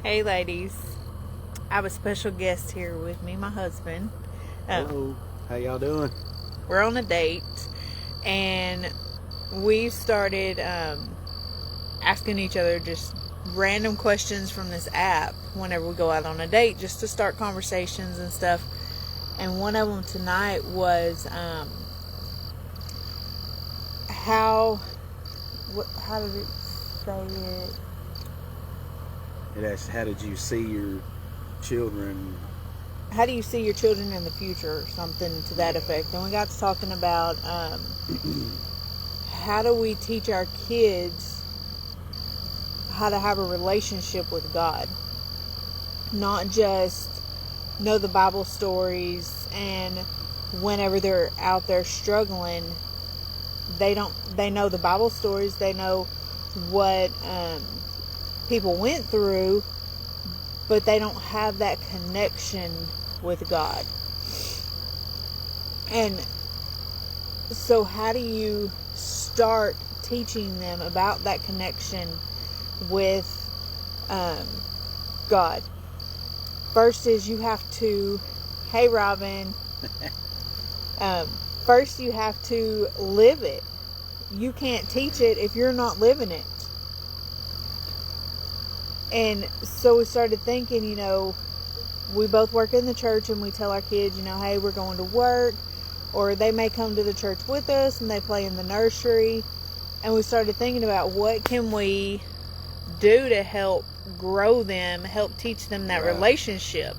Hey ladies, I have a special guest here with me, my husband. Hello, how y'all doing? We're on a date, and we started asking each other just random questions from this app whenever we go out on a date, just to start conversations and stuff. And one of them tonight was how did it say it? It asks, how did you see your children? How do you see your children in the future, or something to that effect? And we got to talking about how do we teach our kids how to have a relationship with God, not just know the Bible stories, and whenever they're out there struggling, they know the Bible stories, they know what people went through, but they don't have that connection with God. And so how do you start teaching them about that connection with God? First is you have to, hey Robin, first you have to live it. You can't teach it if you're not living it. And so we started thinking, we both work in the church, and we tell our kids, hey, we're going to work, or they may come to the church with us and they play in the nursery. And we started thinking about what can we do to help grow them, help teach them that relationship.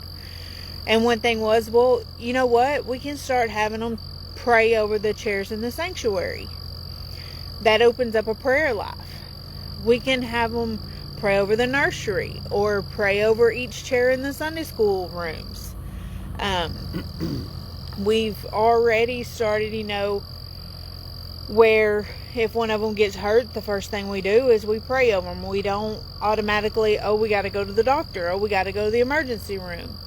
And one thing was, well, you know what? We can start having them pray over the chairs in the sanctuary. That opens up a prayer life. We can have them pray over the nursery, or pray over each chair in the Sunday school rooms. We've already started, where if one of them gets hurt, the first thing we do is we pray over them. We don't automatically, we got to go to the doctor, we got to go to the emergency room.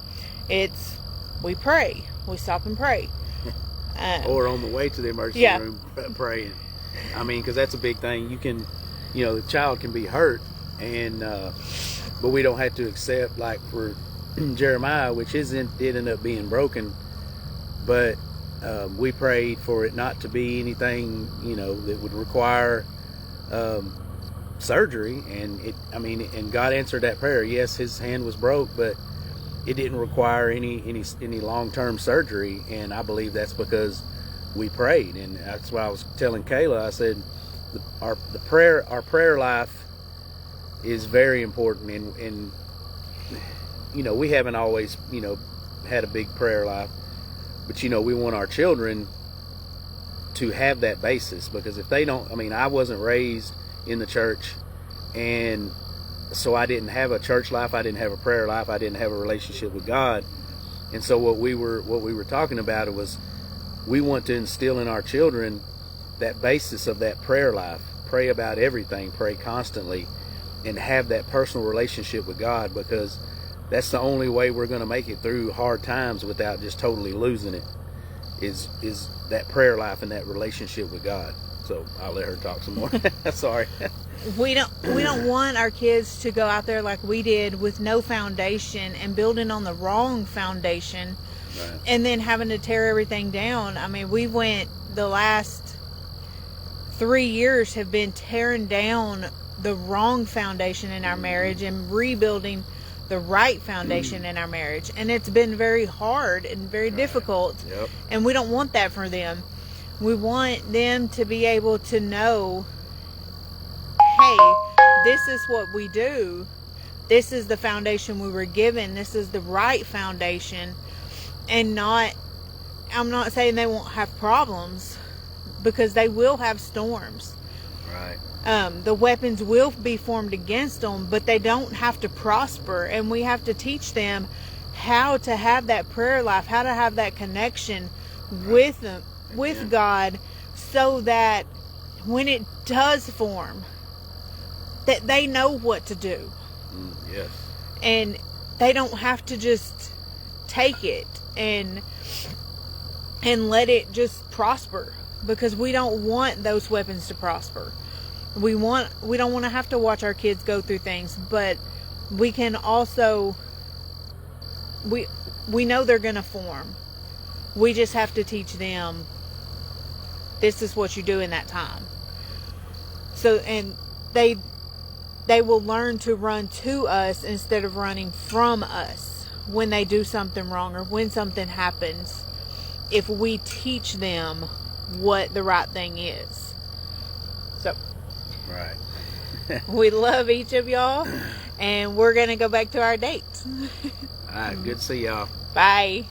It's, we pray. We stop and pray. Or on the way to the emergency room praying. I mean, because that's a big thing. You can, the child can be hurt, and but we don't have to accept, like for Jeremiah, which it ended up being broken, but we prayed for it not to be anything that would require surgery, and God answered that prayer. Yes, his hand was broke, but it didn't require any long-term surgery, and I believe that's because we prayed. And that's why I was telling Kayla, I said our prayer life is very important, and we haven't always had a big prayer life, but we want our children to have that basis, because if they don't, I wasn't raised in the church, and so I didn't have a church life, I didn't have a prayer life, I didn't have a relationship with God. And so what we were talking about, it was, we want to instill in our children that basis of that prayer life. Pray about everything, pray constantly, and have that personal relationship with God, because that's the only way we're going to make it through hard times without just totally losing it, is that prayer life and that relationship with God. So I'll let her talk some more. Sorry. We don't want our kids to go out there like we did, with no foundation and building on the wrong foundation, right, and then having to tear everything down. We went, the last 3 years have been tearing down the wrong foundation in our marriage and rebuilding the right foundation in our marriage. And it's been very hard and very difficult. Yep. And we don't want that for them. We want them to be able to know, hey, this is what we do. This is the foundation we were given. This is the right foundation. And I'm not saying they won't have problems, because they will have storms. Right. The weapons will be formed against them, but they don't have to prosper. And we have to teach them how to have that prayer life, how to have that connection with them, with God, so that when it does form, that they know what to do. Yes. And they don't have to just take it and let it just prosper, because we don't want those weapons to prosper. We don't want to have to watch our kids go through things, but we can also, we know they're going to form. We just have to teach them, this is what you do in that time. So, and they will learn to run to us instead of running from us when they do something wrong or when something happens, if we teach them what the right thing is. So, right. We love each of y'all, and we're going to go back to our dates. All right, good to see y'all. Bye.